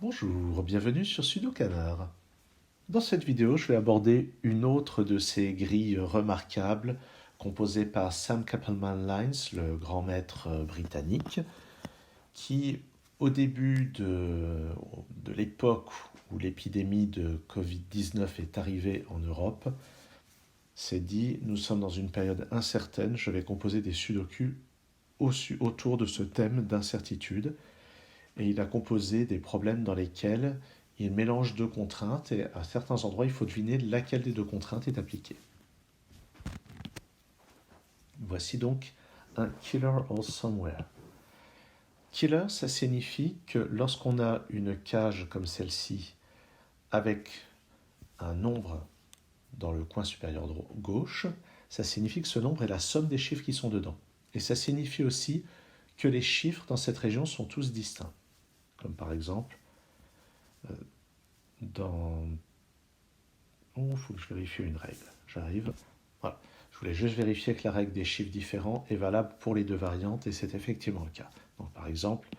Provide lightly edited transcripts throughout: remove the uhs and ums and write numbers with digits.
Bonjour, bienvenue sur Sudokanar. Dans cette vidéo, je vais aborder une autre de ces grilles remarquables composées par Sam Kaplan-Meier, le grand maître britannique, qui, au début de l'époque où l'épidémie de Covid-19 est arrivée en Europe, s'est dit, nous sommes dans une période incertaine, je vais composer des sudoku autour de ce thème d'incertitude. Et il a composé des problèmes dans lesquels il mélange deux contraintes et à certains endroits, il faut deviner laquelle des deux contraintes est appliquée. Voici donc un killer all somewhere. Killer, ça signifie que lorsqu'on a une cage comme celle-ci avec un nombre dans le coin supérieur gauche, ça signifie que ce nombre est la somme des chiffres qui sont dedans. Et ça signifie aussi que les chiffres dans cette région sont tous distincts. Comme par exemple, dans... Oh, il faut que je vérifie une règle. J'arrive. Voilà. Je voulais juste vérifier que la règle des chiffres différents est valable pour les deux variantes et c'est effectivement le cas. Donc, par exemple,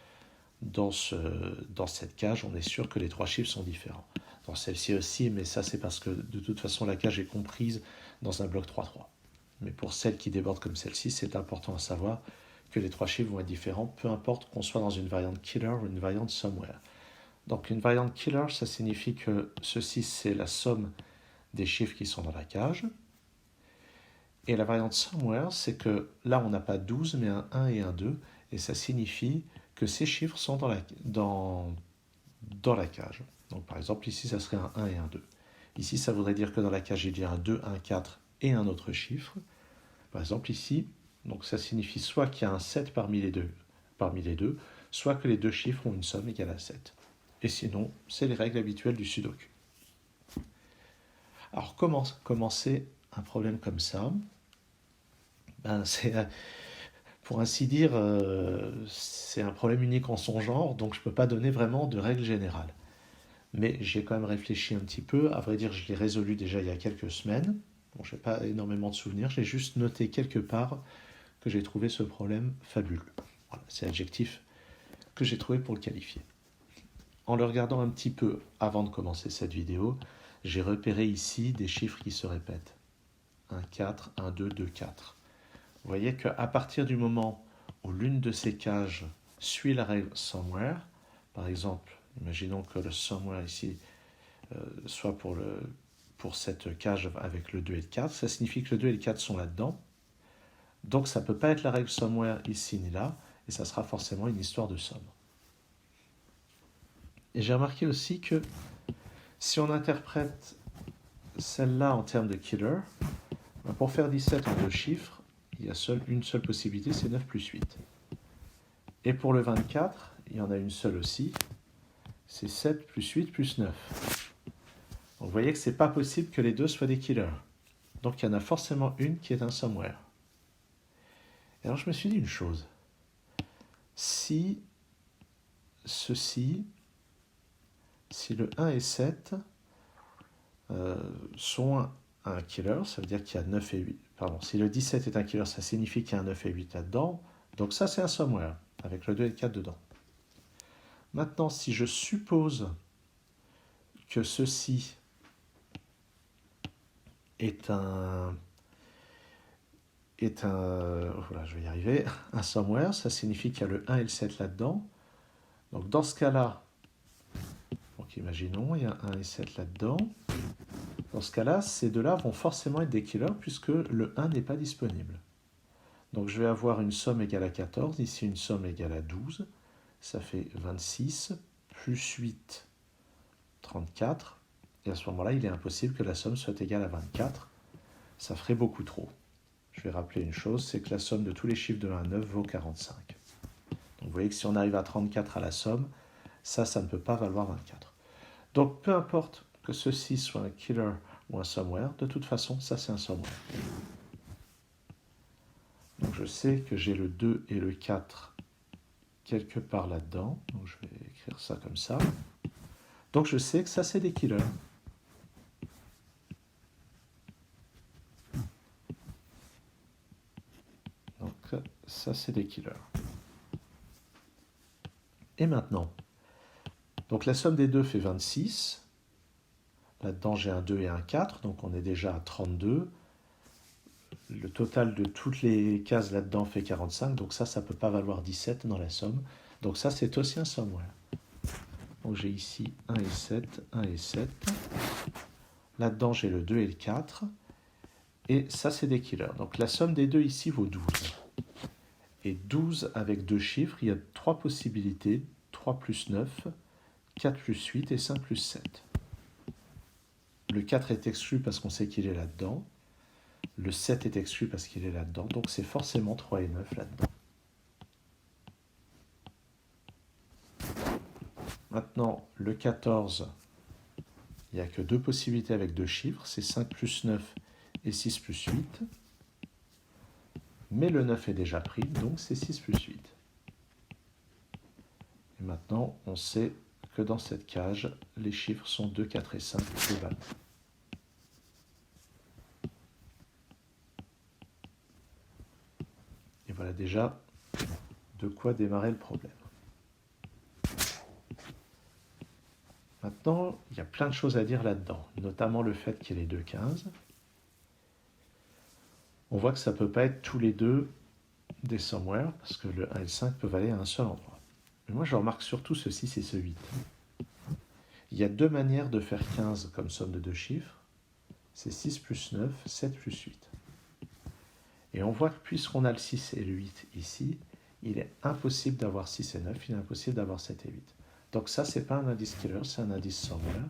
dans cette cage, on est sûr que les trois chiffres sont différents. Dans celle-ci aussi, mais ça c'est parce que de toute façon la cage est comprise dans un bloc 3-3. Mais pour celle qui déborde comme celle-ci, c'est important à savoir que les trois chiffres vont être différents, peu importe qu'on soit dans une variante killer ou une variante somewhere. Donc une variante killer, ça signifie que ceci c'est la somme des chiffres qui sont dans la cage. Et la variante somewhere, c'est que là on n'a pas 12 mais un 1 et un 2, et ça signifie que ces chiffres sont dans la cage. Donc par exemple ici ça serait un 1 et un 2. Ici ça voudrait dire que dans la cage il y a un 2, un 4 et un autre chiffre. Par exemple ici, donc ça signifie soit qu'il y a un 7 parmi les deux, soit que les deux chiffres ont une somme égale à 7. Et sinon, c'est les règles habituelles du Sudoku. Alors comment commencer un problème comme ça? C'est, pour ainsi dire, c'est un problème unique en son genre, donc je ne peux pas donner vraiment de règle générale. Mais j'ai quand même réfléchi un petit peu. À vrai dire, je l'ai résolu déjà il y a quelques semaines. Bon, je n'ai pas énormément de souvenirs. J'ai juste noté quelque part que j'ai trouvé ce problème fabuleux. Voilà, c'est l'adjectif que j'ai trouvé pour le qualifier. En le regardant un petit peu avant de commencer cette vidéo, j'ai repéré ici des chiffres qui se répètent. 1, 4, 1, 2, 2, 4. Vous voyez qu'à partir du moment où l'une de ces cages suit la règle somewhere, par exemple, imaginons que le somewhere ici soit pour cette cage avec le 2 et le 4, ça signifie que le 2 et le 4 sont là-dedans. Donc ça ne peut pas être la règle somewhere ici ni là, et ça sera forcément une histoire de somme. Et j'ai remarqué aussi que si on interprète celle-là en termes de killer, pour faire 17 en deux chiffres, il y a une seule possibilité, c'est 9 plus 8. Et pour le 24, il y en a une seule aussi, c'est 7 plus 8 plus 9. Donc vous voyez que ce n'est pas possible que les deux soient des killers. Donc il y en a forcément une qui est un somewhere. Et alors je me suis dit une chose. Si le 1 et 7 sont un killer, ça veut dire qu'il y a 9 et 8. Pardon, si le 17 est un killer, ça signifie qu'il y a un 9 et 8 là-dedans. Donc ça, c'est un somewhere, avec le 2 et le 4 dedans. Maintenant, si je suppose que ceci est un voilà, je vais y arriver, un somewhere, ça signifie qu'il y a le 1 et le 7 là-dedans. Donc dans ce cas-là, donc imaginons, il y a 1 et 7 là-dedans. Dans ce cas-là, ces deux-là vont forcément être des killers puisque le 1 n'est pas disponible. Donc je vais avoir une somme égale à 14, ici une somme égale à 12, ça fait 26, plus 8, 34, et à ce moment-là, il est impossible que la somme soit égale à 24, ça ferait beaucoup trop. Je vais rappeler une chose, c'est que la somme de tous les chiffres de 1 à 9 vaut 45. Donc vous voyez que si on arrive à 34 à la somme, ça ne peut pas valoir 24. Donc peu importe que ceci soit un killer ou un somewhere, de toute façon, ça c'est un somewhere. Donc je sais que j'ai le 2 et le 4 quelque part là-dedans. Donc je vais écrire ça comme ça. Donc je sais que ça c'est des killers. Donc ça c'est des killers. Et maintenant, Donc la somme des deux fait 26. Là-dedans, j'ai un 2 et un 4, donc on est déjà à 32. Le total de toutes les cases là-dedans fait 45, donc ça ne peut pas valoir 17 dans la somme. Donc ça, c'est aussi un somewhere. Donc j'ai ici 1 et 7, 1 et 7. Là-dedans, j'ai le 2 et le 4. Et ça, c'est des killers. Donc la somme des deux ici vaut 12. Et 12 avec deux chiffres, il y a trois possibilités. 3 plus 9, 4 plus 8 et 5 plus 7. Le 4 est exclu parce qu'on sait qu'il est là-dedans. Le 7 est exclu parce qu'il est là-dedans. Donc c'est forcément 3 et 9 là-dedans. Maintenant, le 14, il n'y a que deux possibilités avec deux chiffres. C'est 5 plus 9 et 6 plus 8. Mais le 9 est déjà pris, donc c'est 6 plus 8. Et maintenant, on sait que dans cette cage, les chiffres sont 2, 4 et 5 globalement. Et voilà déjà de quoi démarrer le problème. Maintenant, il y a plein de choses à dire là-dedans, notamment le fait qu'il y ait les deux 15. On voit que ça ne peut pas être tous les deux des somewhere, parce que le 1 et le 5 peuvent aller à un seul endroit. Mais moi, je remarque surtout ce 6 et ce 8. Il y a deux manières de faire 15 comme somme de deux chiffres. C'est 6 plus 9, 7 plus 8. Et on voit que puisqu'on a le 6 et le 8 ici, il est impossible d'avoir 6 et 9, il est impossible d'avoir 7 et 8. Donc ça, ce n'est pas un indice killer, c'est un indice somewhere.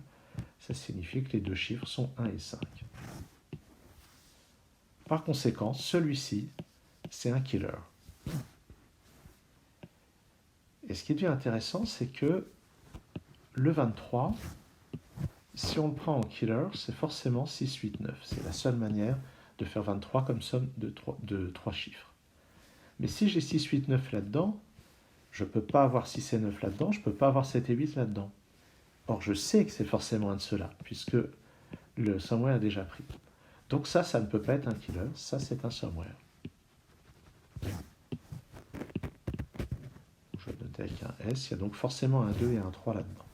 Ça signifie que les deux chiffres sont 1 et 5. Par conséquent, celui-ci, c'est un killer. Et ce qui devient intéressant, c'est que le 23, si on le prend en killer, c'est forcément 6, 8, 9. C'est la seule manière de faire 23 comme somme de 3 chiffres. Mais si j'ai 6, 8, 9 là-dedans, je ne peux pas avoir 6 et 9 là-dedans, je ne peux pas avoir 7 et 8 là-dedans. Or, je sais que c'est forcément un de ceux-là, puisque le somewhere est déjà pris. Donc ça ne peut pas être un killer, ça c'est un somewhere. Je vais noter avec un S, il y a donc forcément un 2 et un 3 là-dedans.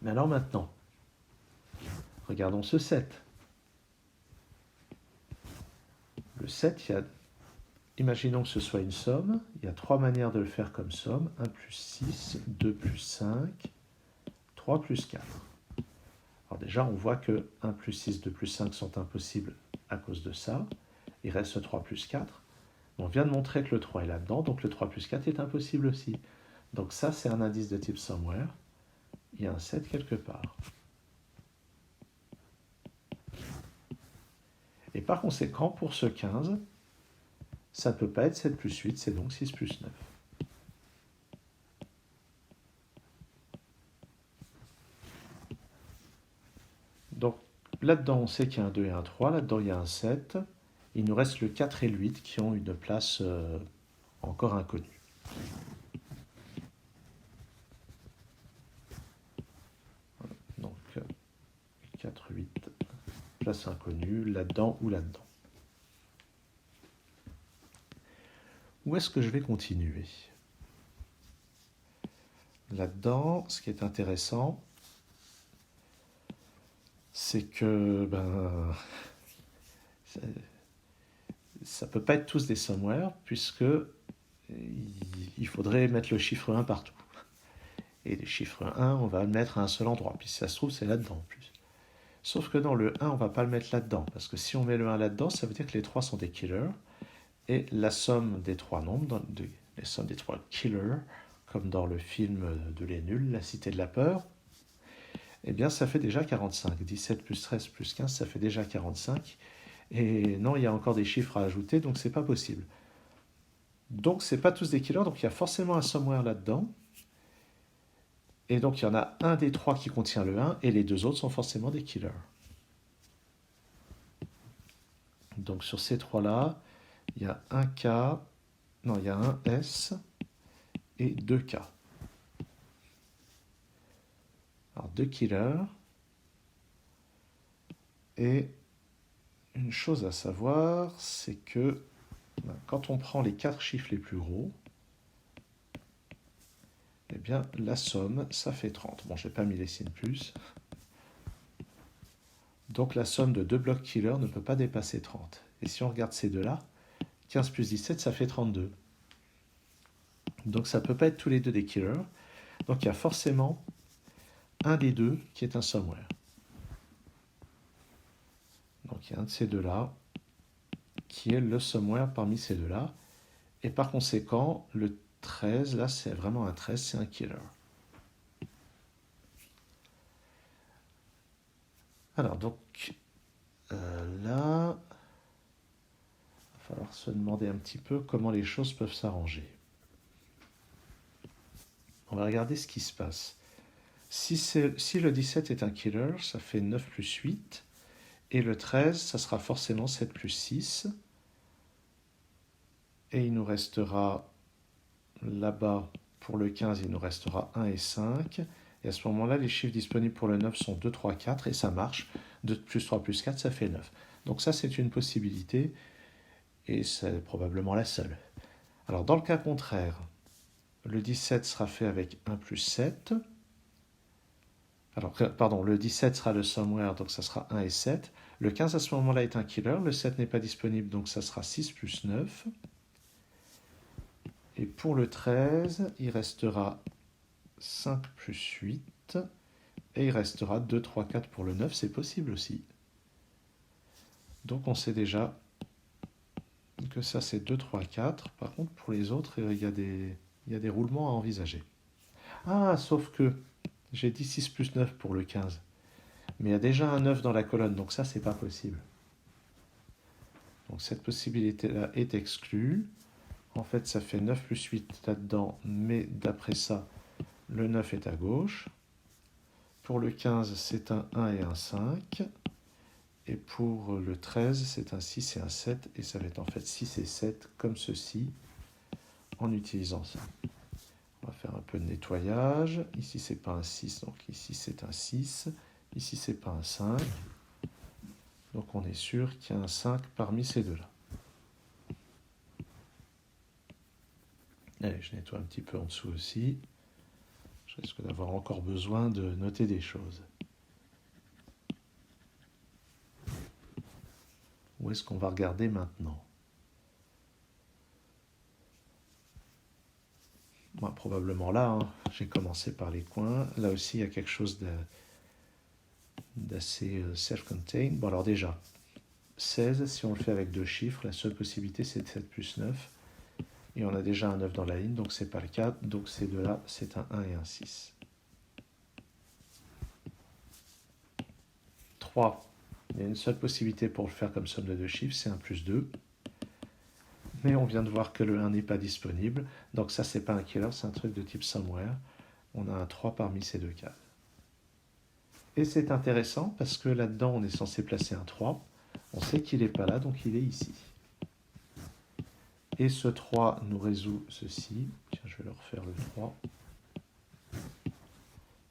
Mais alors maintenant, regardons ce 7. Le 7, imaginons que ce soit une somme, il y a trois manières de le faire comme somme, 1 plus 6, 2 plus 5, 3 plus 4. Alors déjà, on voit que 1 plus 6, 2 plus 5 sont impossibles à cause de ça. Il reste 3 plus 4. On vient de montrer que le 3 est là-dedans, donc le 3 plus 4 est impossible aussi. Donc ça, c'est un indice de type somewhere. Il y a un 7 quelque part. Et par conséquent, pour ce 15, ça ne peut pas être 7 plus 8, c'est donc 6 plus 9. Donc là-dedans, on sait qu'il y a un 2 et un 3, là-dedans, il y a un 7. Il nous reste le 4 et le 8 qui ont une place encore inconnue. Donc 4, 8, place inconnue, là-dedans ou là-dedans. Où est-ce que je vais continuer? Là-dedans, ce qui est intéressant, c'est que ça ne peut pas être tous des somewhere, puisque il faudrait mettre le chiffre 1 partout. Et les chiffres 1, on va le mettre à un seul endroit. Puis si ça se trouve, c'est là-dedans en plus. Sauf que dans le 1, on ne va pas le mettre là-dedans. Parce que si on met le 1 là-dedans, ça veut dire que les 3 sont des killers. Et la somme des trois nombres, les sommes des trois killers, comme dans le film de Les Nuls, La Cité de la Peur, eh bien ça fait déjà 45. 17 plus 13 plus 15, ça fait déjà 45. Et non, il y a encore des chiffres à ajouter, donc c'est pas possible. Donc c'est pas tous des killers, donc il y a forcément un somewhere là-dedans. Et donc il y en a un des trois qui contient le 1, et les deux autres sont forcément des killers. Donc sur ces trois-là, il y a un K, non, il y a un S et deux K. Alors deux killers. Et une chose à savoir, c'est que quand on prend les 4 chiffres les plus gros, Eh bien, la somme, ça fait 30. Bon, je n'ai pas mis les signes plus. Donc la somme de deux blocs killer ne peut pas dépasser 30. Et si on regarde ces deux-là, 15 plus 17, ça fait 32. Donc ça ne peut pas être tous les deux des killers. Donc il y a forcément un des deux qui est un somewhere. Donc il y a un de ces deux-là qui est le somewhere parmi ces deux-là. Et par conséquent, le 13, là c'est vraiment un 13, c'est un killer. Alors donc là, il va falloir se demander un petit peu comment les choses peuvent s'arranger. On va regarder ce qui se passe. Si le 17 est un killer, ça fait 9 plus 8. Et le 13, ça sera forcément 7 plus 6. Et il nous restera là-bas, pour le 15, il nous restera 1 et 5. Et à ce moment-là, les chiffres disponibles pour le 9 sont 2, 3, 4. Et ça marche. 2 plus 3 plus 4, ça fait 9. Donc ça, c'est une possibilité. Et c'est probablement la seule. Alors dans le cas contraire, le 17 sera fait avec 1 plus 7. Alors, pardon, le 17 sera le somewhere, donc ça sera 1 et 7. Le 15 à ce moment-là est un killer, le 7 n'est pas disponible, donc ça sera 6 plus 9. Et pour le 13, il restera 5 plus 8. Et il restera 2, 3, 4 pour le 9, c'est possible aussi. Donc on sait déjà que ça c'est 2, 3, 4. Par contre, pour les autres, il y a des roulements à envisager. Ah, sauf que j'ai dit 6 plus 9 pour le 15. Mais il y a déjà un 9 dans la colonne, donc ça, c'est pas possible. Donc cette possibilité-là est exclue. En fait, ça fait 9 plus 8 là-dedans, mais d'après ça, le 9 est à gauche. Pour le 15, c'est un 1 et un 5. Et pour le 13, c'est un 6 et un 7. Et ça va être en fait 6 et 7, comme ceci, en utilisant ça. On va faire un peu de nettoyage. Ici, c'est pas un 6, donc ici, c'est un 6. Ici, c'est pas un 5. Donc on est sûr qu'il y a un 5 parmi ces deux-là. Allez, je nettoie un petit peu en dessous aussi. Je risque d'avoir encore besoin de noter des choses. Où est-ce qu'on va regarder maintenant? Moi, probablement là. J'ai commencé par les coins. Là aussi, il y a quelque chose d'assez self-contained. Bon, alors déjà, 16, si on le fait avec deux chiffres, la seule possibilité, c'est 7 plus 9. Et on a déjà un 9 dans la ligne, donc c'est pas le cas. Donc ces deux-là, c'est un 1 et un 6. 3. Il y a une seule possibilité pour le faire comme somme de deux chiffres, c'est 1 plus 2. Mais on vient de voir que le 1 n'est pas disponible. Donc ça, c'est pas un killer, c'est un truc de type somewhere. On a un 3 parmi ces deux cases. Et c'est intéressant parce que là-dedans, on est censé placer un 3. On sait qu'il n'est pas là, donc il est ici. Et ce 3 nous résout ceci. Tiens, je vais le refaire le 3.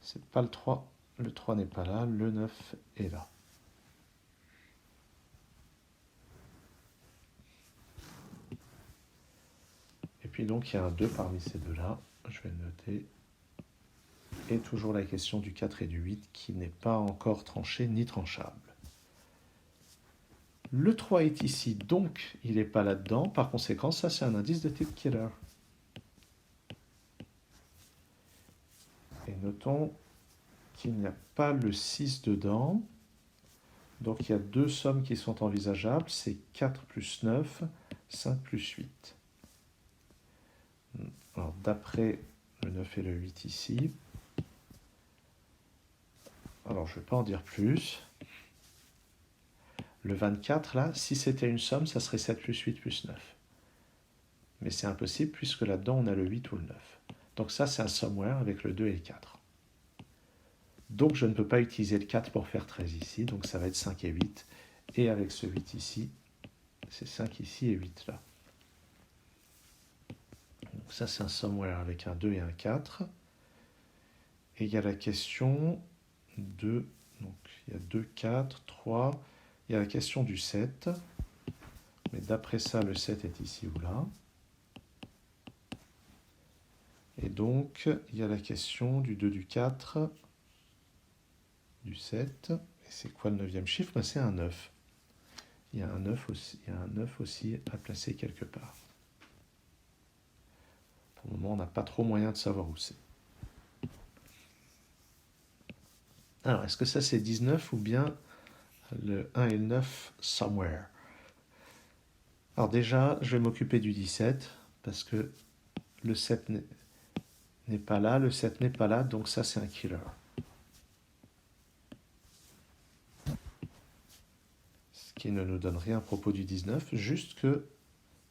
C'est pas le 3. Le 3 n'est pas là. Le 9 est là. Et puis donc, il y a un 2 parmi ces deux-là. Je vais le noter. Et toujours la question du 4 et du 8 qui n'est pas encore tranchée ni tranchable. Le 3 est ici, donc il n'est pas là-dedans. Par conséquent, ça c'est un indice de type killer. Et notons qu'il n'y a pas le 6 dedans. Donc il y a deux sommes qui sont envisageables. C'est 4 plus 9, 5 plus 8. Alors d'après le 9 et le 8 ici. Alors je ne vais pas en dire plus. Le 24, là, si c'était une somme, ça serait 7 plus 8 plus 9. Mais c'est impossible puisque là-dedans, on a le 8 ou le 9. Donc ça, c'est un somewhere avec le 2 et le 4. Donc je ne peux pas utiliser le 4 pour faire 13 ici, donc ça va être 5 et 8. Et avec ce 8 ici, c'est 5 ici et 8 là. Donc ça, c'est un somewhere avec un 2 et un 4. Et il y a la question de... Donc il y a 2, 4, 3... Il y a la question du 7, mais d'après ça, le 7 est ici ou là. Et donc, il y a la question du 2, du 4, du 7. Et c'est quoi le neuvième chiffre? Ben, c'est un 9. Il y a un 9 aussi, il y a un 9 aussi à placer quelque part. Pour le moment, on n'a pas trop moyen de savoir où c'est. Alors, est-ce que ça c'est 19 ou bien le 1 et le 9 somewhere? Alors déjà, je vais m'occuper du 17 parce que le 7 n'est pas là, le 7 n'est pas là, donc ça c'est un killer. Ce qui ne nous donne rien à propos du 19, juste que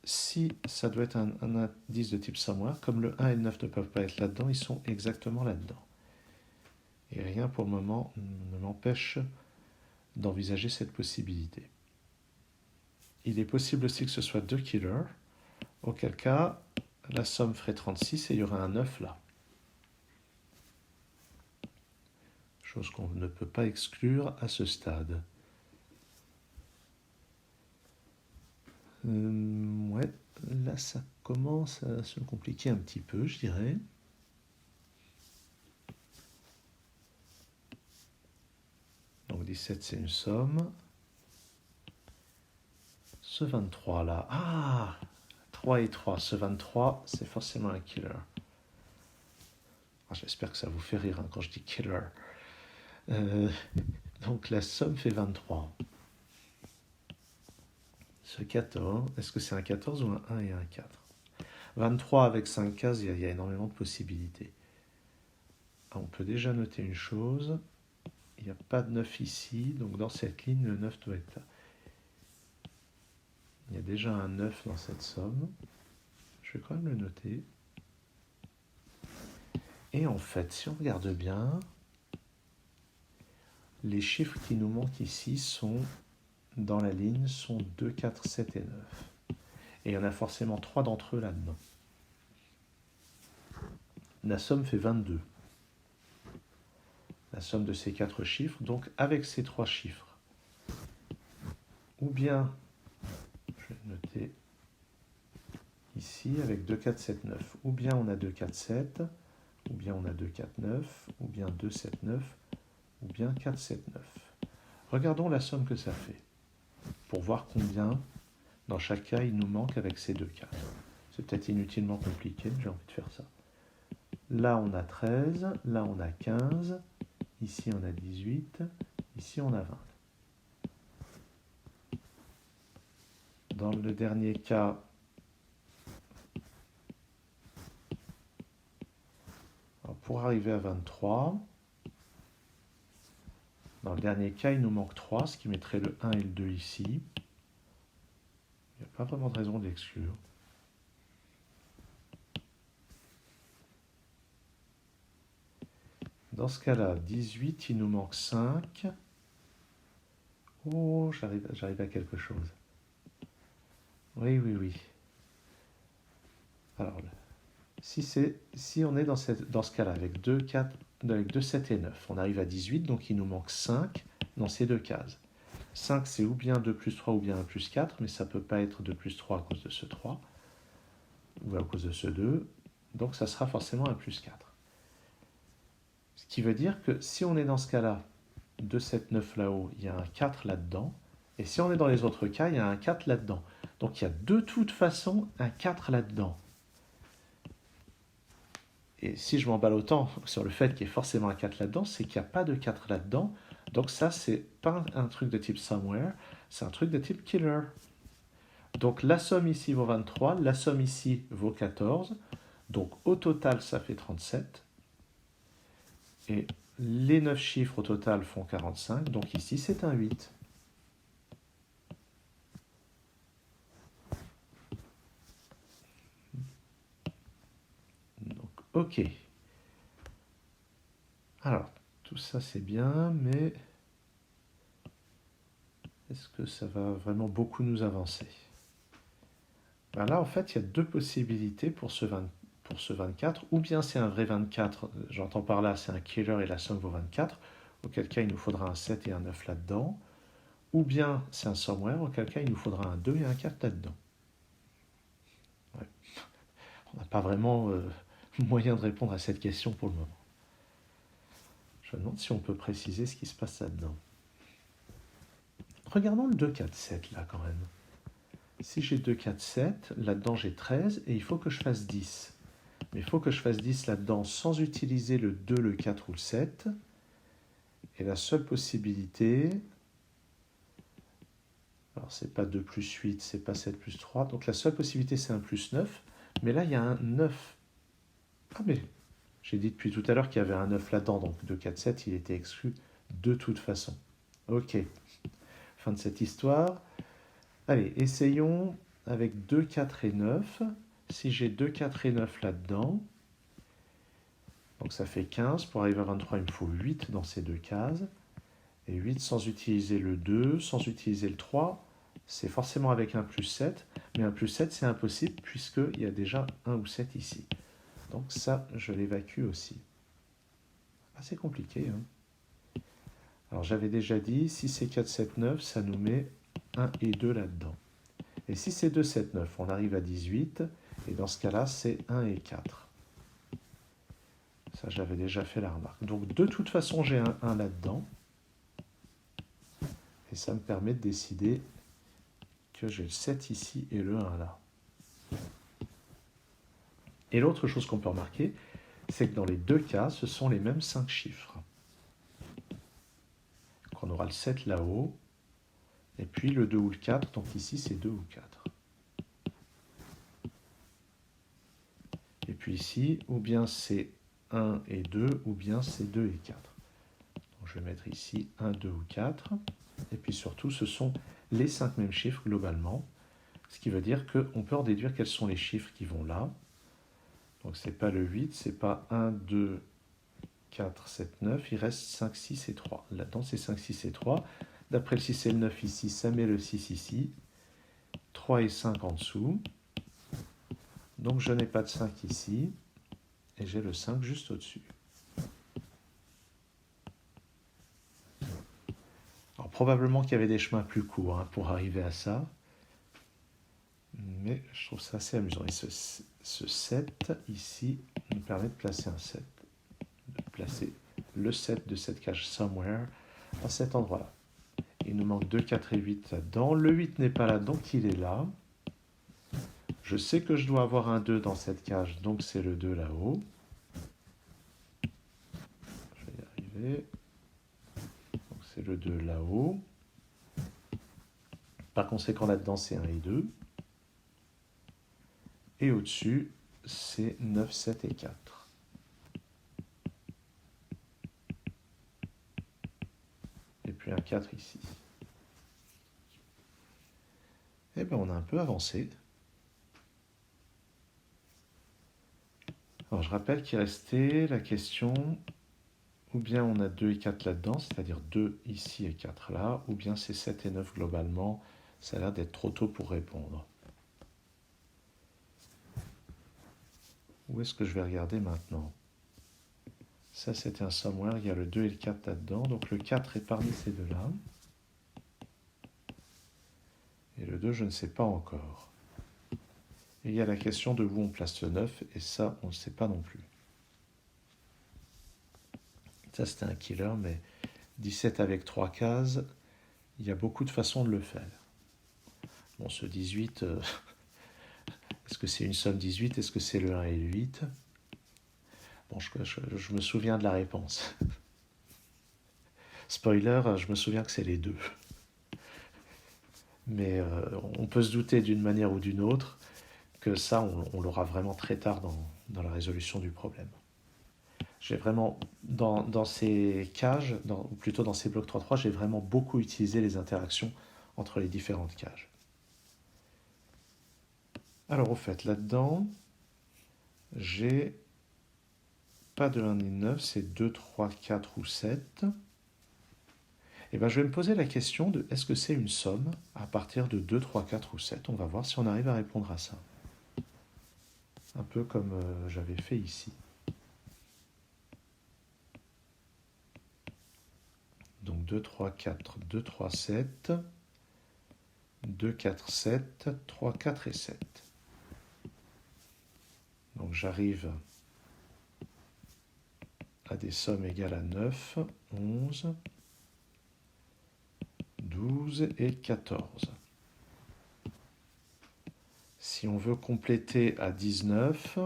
si ça doit être un indice de type somewhere, comme le 1 et le 9 ne peuvent pas être là-dedans, ils sont exactement là-dedans. Et rien pour le moment ne m'empêche d'envisager cette possibilité. Il est possible aussi que ce soit 2 killers, auquel cas la somme ferait 36 et il y aurait un 9 là. Chose qu'on ne peut pas exclure à ce stade. Ouais, là ça commence à se compliquer un petit peu, je dirais. Donc 17 c'est une somme. Ce 23 là, 3 et 3, ce 23 c'est forcément un killer. J'espère que ça vous fait rire quand je dis killer. Donc la somme fait 23. Ce 14, est-ce que c'est un 14 ou un 1 et un 4? 23 avec 5 cases, il y a énormément de possibilités. On peut déjà noter une chose, il n'y a pas de 9 ici, donc dans cette ligne, le 9 doit être là. Il y a déjà un 9 dans cette somme. Je vais quand même le noter. Et en fait, si on regarde bien, les chiffres qui nous manquent ici sont, dans la ligne, sont 2, 4, 7 et 9. Et il y en a forcément 3 d'entre eux là-dedans. La somme fait 22. La somme de ces 4 chiffres, donc avec ces 3 chiffres. Ou bien, je vais noter ici avec 2, 4, 7, 9. Ou bien on a 2, 4, 7, ou bien on a 2, 4, 9, ou bien 2, 7, 9, ou bien 4, 7, 9. Regardons la somme que ça fait, pour voir combien, dans chaque cas, il nous manque avec ces 2 cas. C'est peut-être inutilement compliqué, mais j'ai envie de faire ça. Là, on a 13, là, on a 15, ici, on a 18, ici, on a 20. Dans le dernier cas, pour arriver à 23, dans le dernier cas, il nous manque 3, ce qui mettrait le 1 et le 2 ici. Il n'y a pas vraiment de raison de l'exclure. Dans ce cas-là, 18, il nous manque 5. Oh, j'arrive à quelque chose. Oui. Alors, si on est dans ce cas-là, avec 2, 4, avec 2, 7 et 9, on arrive à 18, donc il nous manque 5 dans ces deux cases. 5, c'est ou bien 2 plus 3 ou bien 1 plus 4, mais ça ne peut pas être 2 plus 3 à cause de ce 3, ou à cause de ce 2, donc ça sera forcément 1 plus 4. Ce qui veut dire que si on est dans ce cas-là, 2, 7, 9 là-haut, il y a un 4 là-dedans, et si on est dans les autres cas, il y a un 4 là-dedans. Donc il y a de toute façon un 4 là-dedans. Et si je m'emballe autant sur le fait qu'il y ait forcément un 4 là-dedans, c'est qu'il n'y a pas de 4 là-dedans. Donc ça, c'est pas un truc de type somewhere, c'est un truc de type killer. Donc la somme ici vaut 23, la somme ici vaut 14. Donc au total, ça fait 37. Et les 9 chiffres au total font 45. Donc ici, c'est un 8. Donc, ok. Alors, tout ça c'est bien, mais est-ce que ça va vraiment beaucoup nous avancer? Ben là, en fait, il y a deux possibilités pour ce 24. Ou bien c'est un vrai 24, j'entends par là, c'est un killer et la somme vaut 24, auquel cas il nous faudra un 7 et un 9 là-dedans. Ou bien c'est un somewhere, auquel cas il nous faudra un 2 et un 4 là-dedans. Ouais. On n'a pas vraiment moyen de répondre à cette question pour le moment. Je me demande si on peut préciser ce qui se passe là-dedans. Regardons le 2, 4, 7 là quand même. Si j'ai 2, 4, 7, là-dedans j'ai 13 et il faut que je fasse 10. Mais il faut que je fasse 10 là-dedans sans utiliser le 2, le 4 ou le 7. Et la seule possibilité, alors c'est pas 2 plus 8, c'est pas 7 plus 3, donc la seule possibilité c'est 1 plus 9, mais là il y a un 9. Ah mais j'ai dit depuis tout à l'heure qu'il y avait un 9 là-dedans, donc 2, 4, 7 il était exclu de toute façon. Ok, fin de cette histoire. Allez, essayons avec 2, 4 et 9. Si j'ai 2, 4 et 9 là-dedans, donc ça fait 15. Pour arriver à 23, il me faut 8 dans ces deux cases. Et 8 sans utiliser le 2, sans utiliser le 3, c'est forcément avec un plus 7. Mais un plus 7, c'est impossible puisqu'il y a déjà 1 ou 7 ici. Donc ça, je l'évacue aussi. Assez compliqué. Hein. Alors j'avais déjà dit, si c'est 4, 7, 9, ça nous met 1 et 2 là-dedans. Et si c'est 2, 7, 9, on arrive à 18. Et dans ce cas-là, c'est 1 et 4. Ça, j'avais déjà fait la remarque. Donc de toute façon, j'ai un 1 là-dedans. Et ça me permet de décider que j'ai le 7 ici et le 1 là. Et l'autre chose qu'on peut remarquer, c'est que dans les deux cas, ce sont les mêmes 5 chiffres. Donc on aura le 7 là-haut, et puis le 2 ou le 4, donc ici c'est 2 ou 4. Et puis ici, ou bien c'est 1 et 2, ou bien c'est 2 et 4. Donc je vais mettre ici 1, 2 ou 4. Et puis surtout, ce sont les 5 mêmes chiffres globalement, ce qui veut dire qu'on peut en déduire quels sont les chiffres qui vont là. Donc ce n'est pas le 8, ce n'est pas 1, 2, 4, 7, 9, il reste 5, 6 et 3. Là-dedans, c'est 5, 6 et 3. D'après le 6 et le 9 ici, ça met le 6 ici. 3 et 5 en dessous. Donc je n'ai pas de 5 ici. Et j'ai le 5 juste au-dessus. Alors probablement qu'il y avait des chemins plus courts pour arriver à ça. Mais je trouve ça assez amusant. Et ce 7 ici nous permet de placer un 7. De placer le 7 de cette cage somewhere à cet endroit-là. Il nous manque 2, 4 et 8 là-dedans. Le 8 n'est pas là, donc il est là. Je sais que je dois avoir un 2 dans cette cage, donc c'est le 2 là-haut. Je vais y arriver. Donc c'est le 2 là-haut. Par conséquent, là-dedans, c'est 1 et 2. Et au-dessus, c'est 9, 7 et 4. Et puis un 4 ici. Eh bien, on a un peu avancé. Alors, je rappelle qu'il restait la question, ou bien on a 2 et 4 là-dedans, c'est-à-dire 2 ici et 4 là, ou bien c'est 7 et 9 globalement. Ça a l'air d'être trop tôt pour répondre. Où est-ce que je vais regarder maintenant? Ça, c'était un somewhere. Il y a le 2 et le 4 là-dedans. Donc, le 4 est parmi ces deux-là. Et le 2, je ne sais pas encore. Et il y a la question de où on place le 9. Et ça, on ne sait pas non plus. Ça, c'était un killer, mais 17 avec 3 cases, il y a beaucoup de façons de le faire. Bon, ce 18, est-ce que c'est une somme 18? Est-ce que c'est le 1 et le 8? Bon, je me souviens de la réponse. Spoiler, je me souviens que c'est les deux. Mais on peut se douter d'une manière ou d'une autre que ça, on l'aura vraiment très tard dans la résolution du problème. J'ai vraiment, dans ces cages, ou plutôt dans ces blocs 3-3, j'ai vraiment beaucoup utilisé les interactions entre les différentes cages. Alors au fait, là-dedans, j'ai pas de 1 et 9, c'est 2, 3, 4 ou 7. Et bien je vais me poser la question de est-ce que c'est une somme à partir de 2, 3, 4 ou 7? On va voir si on arrive à répondre à ça. Un peu comme j'avais fait ici. Donc 2, 3, 4, 2, 3, 7, 2, 4, 7, 3, 4 et 7. Donc j'arrive à des sommes égales à 9, 11, 12 et 14. Si on veut compléter à 19,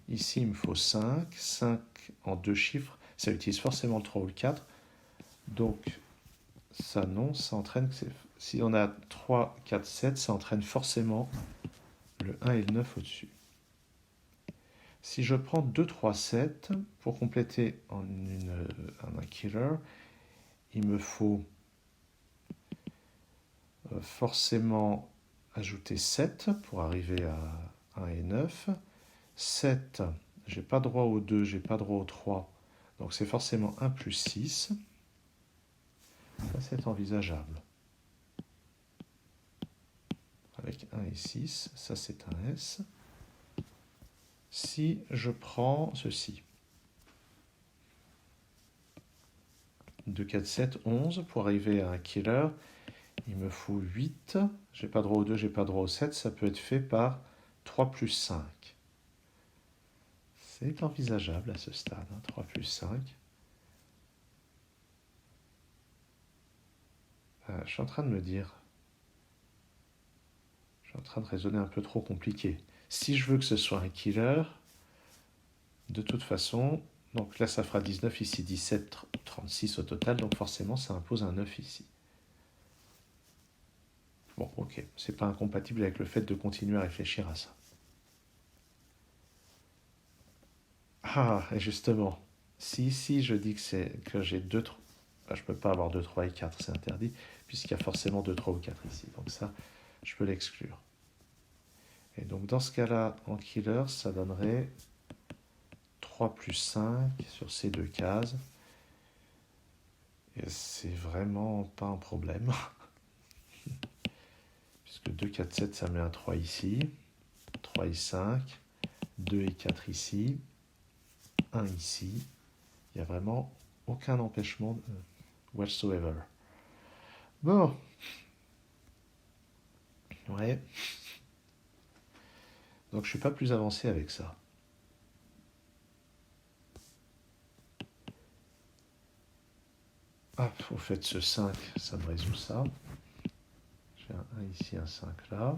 ici il me faut 5, 5 en deux chiffres, ça utilise forcément le 3 ou le 4, donc ça non, ça entraîne que si on a 3, 4, 7, ça entraîne forcément le 1 et le 9 au-dessus. Si je prends 2, 3, 7, pour compléter un killer, il me faut forcément ajouter 7 pour arriver à 1 et 9. 7, j'ai pas droit au 2, j'ai pas droit au 3, donc c'est forcément 1 plus 6. Ça, c'est envisageable. Avec 1 et 6, ça c'est un S. Si je prends ceci, 2, 4, 7, 11, pour arriver à un killer, il me faut 8. J'ai pas droit au 2, j'ai pas droit au 7. Ça peut être fait par 3 plus 5. C'est envisageable à ce stade, 3 plus 5. Je suis en train de me dire, je suis en train de raisonner un peu trop compliqué. Si je veux que ce soit un killer, de toute façon, donc là ça fera 19, ici 17, 36 au total, donc forcément ça impose un 9 ici. Bon, ok, c'est pas incompatible avec le fait de continuer à réfléchir à ça. Ah, et justement, si ici je dis que j'ai 2, je ne peux pas avoir 2, 3 et 4, c'est interdit, puisqu'il y a forcément 2, 3 ou 4 ici. Donc ça, je peux l'exclure. Et donc dans ce cas-là, en killer, ça donnerait 3 plus 5 sur ces deux cases. Et c'est vraiment pas un problème. Puisque 2, 4, 7, ça met un 3 ici. 3 et 5. 2 et 4 ici. 1 ici. Il n'y a vraiment aucun empêchement whatsoever. Bon. Ouais. Donc je ne suis pas plus avancé avec ça. Ah, au fait, ce 5, ça me résout ça. J'ai un 1 ici, un 5 là.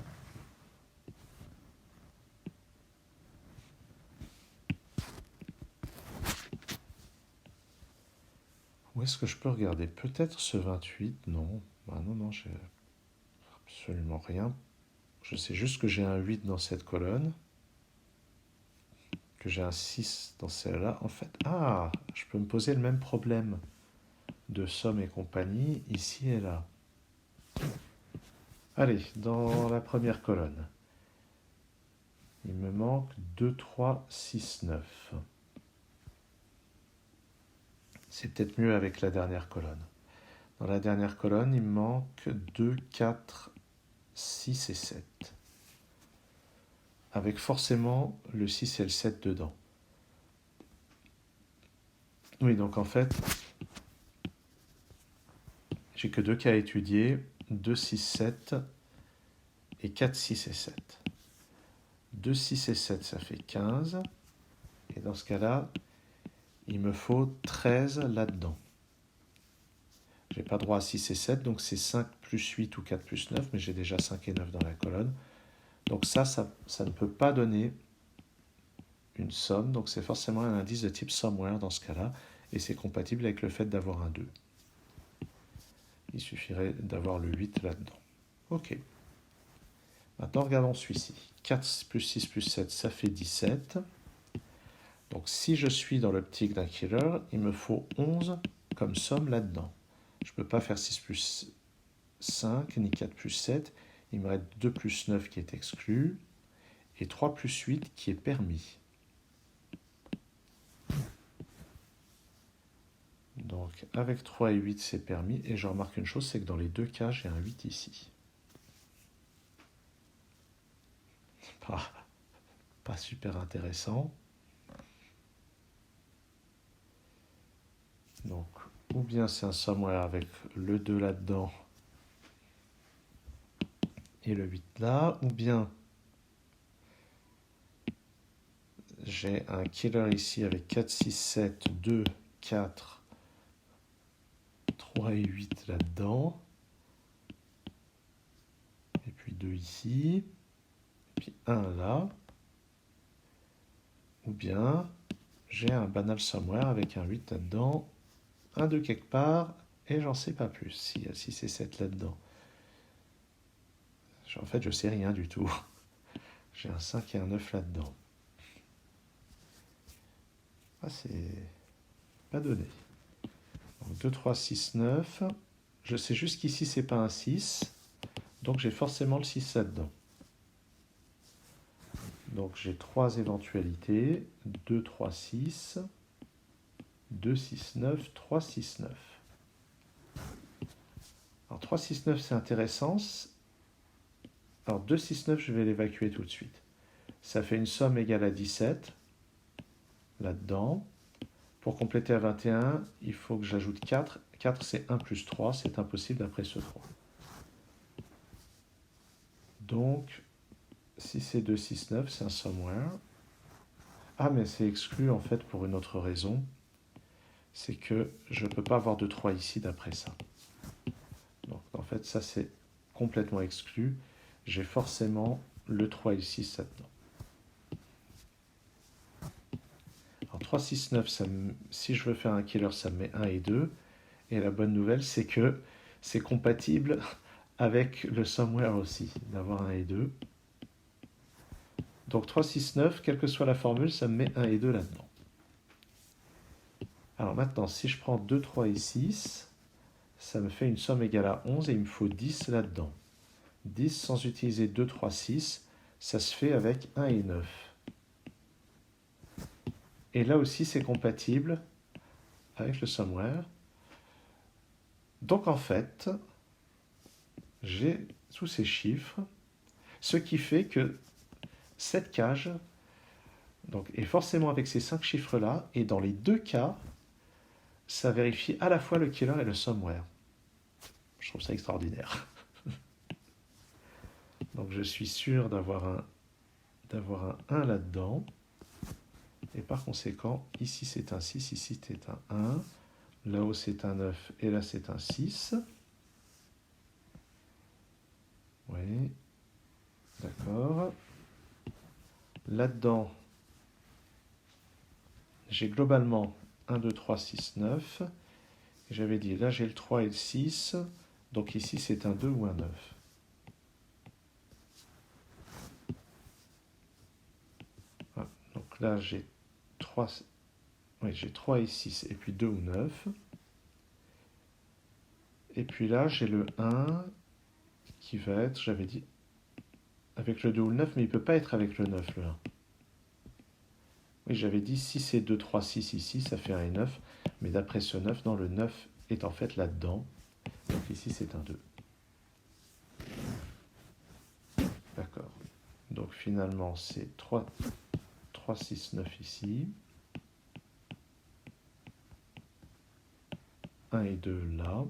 Où est-ce que je peux regarder? Peut-être ce 28, non. Bah non, j'ai absolument rien. Je sais juste que j'ai un 8 dans cette colonne, que j'ai un 6 dans celle-là. En fait, je peux me poser le même problème de somme et compagnie, ici et là. Allez, dans la première colonne, il me manque 2, 3, 6, 9. C'est peut-être mieux avec la dernière colonne. Dans la dernière colonne, il me manque 2, 4, 6 et 7. Avec forcément le 6 et le 7 dedans. Oui, donc en fait, j'ai que deux cas à étudier, 2, 6, 7 et 4, 6 et 7. 2, 6 et 7, ça fait 15. Et dans ce cas-là, il me faut 13 là-dedans. J'ai pas droit à 6 et 7, donc c'est 5 plus 8 ou 4 plus 9, mais j'ai déjà 5 et 9 dans la colonne. Donc ça ne peut pas donner une somme, donc c'est forcément un indice de type somewhere dans ce cas-là, et c'est compatible avec le fait d'avoir un 2. Il suffirait d'avoir le 8 là-dedans. Ok. Maintenant, regardons celui-ci. 4 plus 6 plus 7, ça fait 17. Donc si je suis dans l'optique d'un killer, il me faut 11 comme somme là-dedans. Je ne peux pas faire 6 plus 5, ni 4 plus 7. Il me reste 2 plus 9 qui est exclu, et 3 plus 8 qui est permis. Donc avec 3 et 8, c'est permis, et je remarque une chose, c'est que dans les deux cas, j'ai un 8 ici. Pas super intéressant. Donc, ou bien c'est un somewhere avec le 2 là-dedans et le 8 là, ou bien j'ai un killer ici avec 4, 6, 7, 2, 4, 3 et 8 là-dedans. Et puis 2 ici. Et puis 1 là. Ou bien j'ai un banal somewhere avec un 8 là-dedans, un 2 quelque part, et j'en sais pas plus s'il y a 6 et 7 là-dedans. En fait, je sais rien du tout. J'ai un 5 et un 9 là-dedans. Ah, c'est pas donné. Donc 2, 3, 6, 9. Je sais juste qu'ici, c'est pas un 6. Donc j'ai forcément le 6 là-dedans. Donc j'ai 3 éventualités. 2, 3, 6. 2, 6, 9. 3, 6, 9. Alors 3, 6, 9, c'est intéressant. Alors 2, 6, 9, je vais l'évacuer tout de suite. Ça fait une somme égale à 17, là-dedans. Pour compléter à 21, il faut que j'ajoute 4. 4, c'est 1 plus 3, c'est impossible après ce 3. Donc, si c'est 2, 6, 9, c'est un somewhere. Ah, mais c'est exclu en fait pour une autre raison. C'est que je ne peux pas avoir de 3 ici d'après ça. Donc en fait, ça c'est complètement exclu. J'ai forcément le 3 et le 6 là-dedans. Alors 3, 6, 9, si je veux faire un killer, ça me met 1 et 2. Et la bonne nouvelle, c'est que c'est compatible avec le somewhere aussi, d'avoir 1 et 2. Donc 3, 6, 9, quelle que soit la formule, ça me met 1 et 2 là-dedans. Alors maintenant, si je prends 2, 3 et 6, ça me fait une somme égale à 11 et il me faut 10 là-dedans. 10 sans utiliser 2, 3, 6, ça se fait avec 1 et 9. Et là aussi, c'est compatible avec le somewhere. Donc en fait, j'ai tous ces chiffres, ce qui fait que cette cage donc, est forcément avec ces 5 chiffres-là, et dans les deux cas, ça vérifie à la fois le killer et le somewhere. Je trouve ça extraordinaire. Donc je suis sûr d'avoir un 1 là-dedans. Et par conséquent, ici c'est un 6, ici c'est un 1. Là-haut c'est un 9 et là c'est un 6. Oui, d'accord. Là-dedans, j'ai globalement 1, 2, 3, 6, 9. J'avais dit, là j'ai le 3 et le 6. Donc ici c'est un 2 ou un 9. Voilà. Donc là j'ai 3, oui, j'ai 3 et 6 et puis 2 ou 9. Et puis là j'ai le 1 qui va être, j'avais dit, avec le 2 ou le 9, mais il ne peut pas être avec le 9, le 1. Oui, j'avais dit 6 et 2, 3, 6 ici, ça fait 1 et 9. Mais d'après ce 9, non, le 9 est en fait là-dedans. Donc ici, c'est un 2. D'accord. Donc finalement, c'est 3, 3, 6, 9 ici. 1 et 2 là.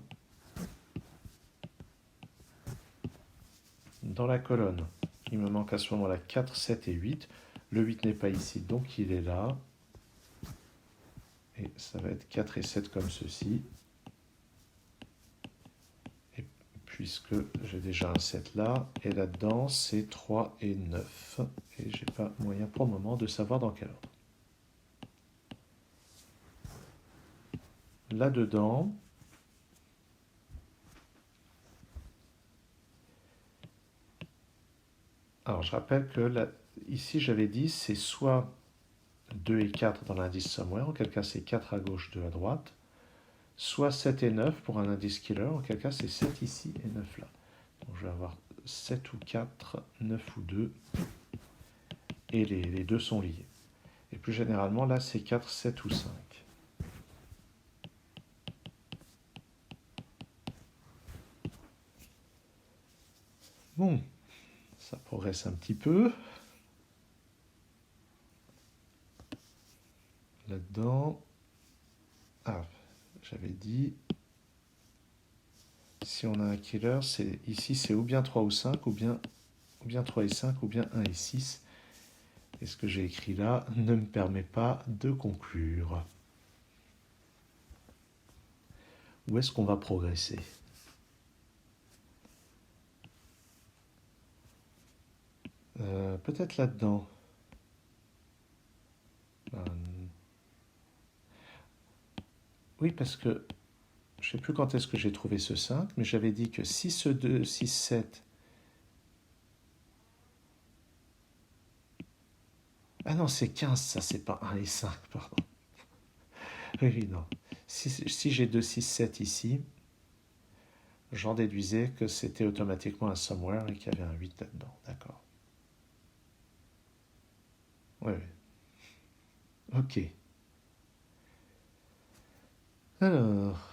Dans la colonne, il me manque à ce moment-là 4, 7 et 8. Le 8 n'est pas ici, donc il est là. Et ça va être 4 et 7 comme ceci. Et puisque j'ai déjà un 7 là, et là-dedans, c'est 3 et 9. Et j'ai pas moyen pour le moment de savoir dans quel ordre. Là-dedans, alors je rappelle que là, ici j'avais dit c'est soit 2 et 4 dans l'indice somewhere, en quel cas c'est 4 à gauche, 2 à droite, soit 7 et 9 pour un indice killer, en quel cas c'est 7 ici et 9 là. Donc je vais avoir 7 ou 4, 9 ou 2, et les deux sont liés. Et plus généralement, là c'est 4, 7 ou 5. Bon, ça progresse un petit peu. Là-dedans, ah, j'avais dit, si on a un killer, ici c'est ou bien 3 ou 5, ou bien 3 et 5, ou bien 1 et 6. Et ce que j'ai écrit là ne me permet pas de conclure. Où est-ce qu'on va progresser? Peut-être là-dedans. Oui, parce que je ne sais plus quand est-ce que j'ai trouvé ce 5, mais j'avais dit que si ce 2, 6, 7... Ah non, c'est 15, ça, c'est pas 1 et 5, pardon. Oui, non. Si j'ai 2, 6, 7 ici, j'en déduisais que c'était automatiquement un somewhere et qu'il y avait un 8 là-dedans. D'accord. Oui, oui. Ok. Alors,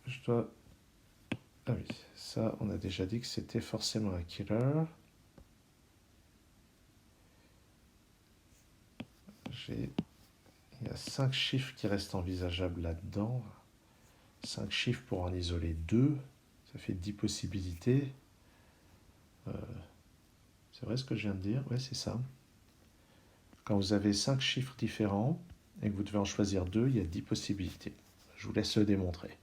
je dois... Ah oui, ça, on a déjà dit que c'était forcément un killer. Il y a 5 chiffres qui restent envisageables là-dedans. 5 chiffres pour en isoler 2. Ça fait 10 possibilités. C'est vrai ce que je viens de dire? Ouais, c'est ça. Quand vous avez 5 chiffres différents et que vous devez en choisir 2, il y a 10 possibilités. Je vous laisse le démontrer.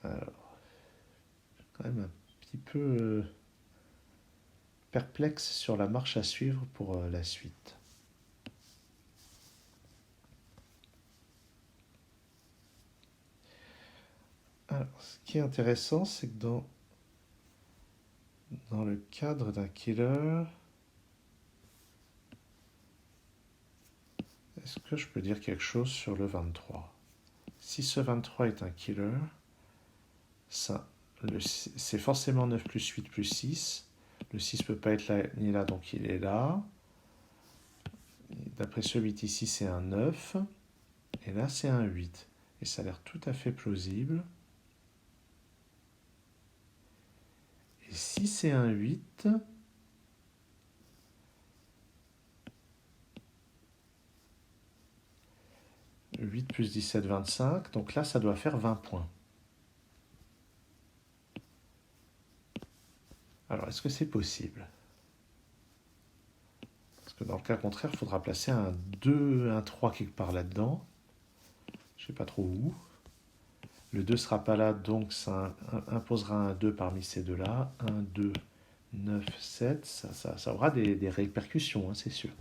Alors, quand même un petit peu perplexe sur la marche à suivre pour la suite. Alors, ce qui est intéressant, c'est que dans le cadre d'un killer, est-ce que je peux dire quelque chose sur le 23? Si ce 23 est un killer, c'est forcément 9 plus 8 plus 6. Le 6 ne peut pas être là ni là, donc il est là. D'après ce 8 ici, c'est un 9. Et là, c'est un 8. Et ça a l'air tout à fait plausible. Et si c'est un 8, le 8 plus 17, 25. Donc là, ça doit faire 20 points. Alors, est-ce que c'est possible? Parce que dans le cas contraire, il faudra placer un 2, un 3 quelque part là-dedans. Je ne sais pas trop où. Le 2 ne sera pas là, donc ça imposera un 2 parmi ces deux-là. 1, 2, 9, 7. Ça aura des répercussions, hein, c'est sûr.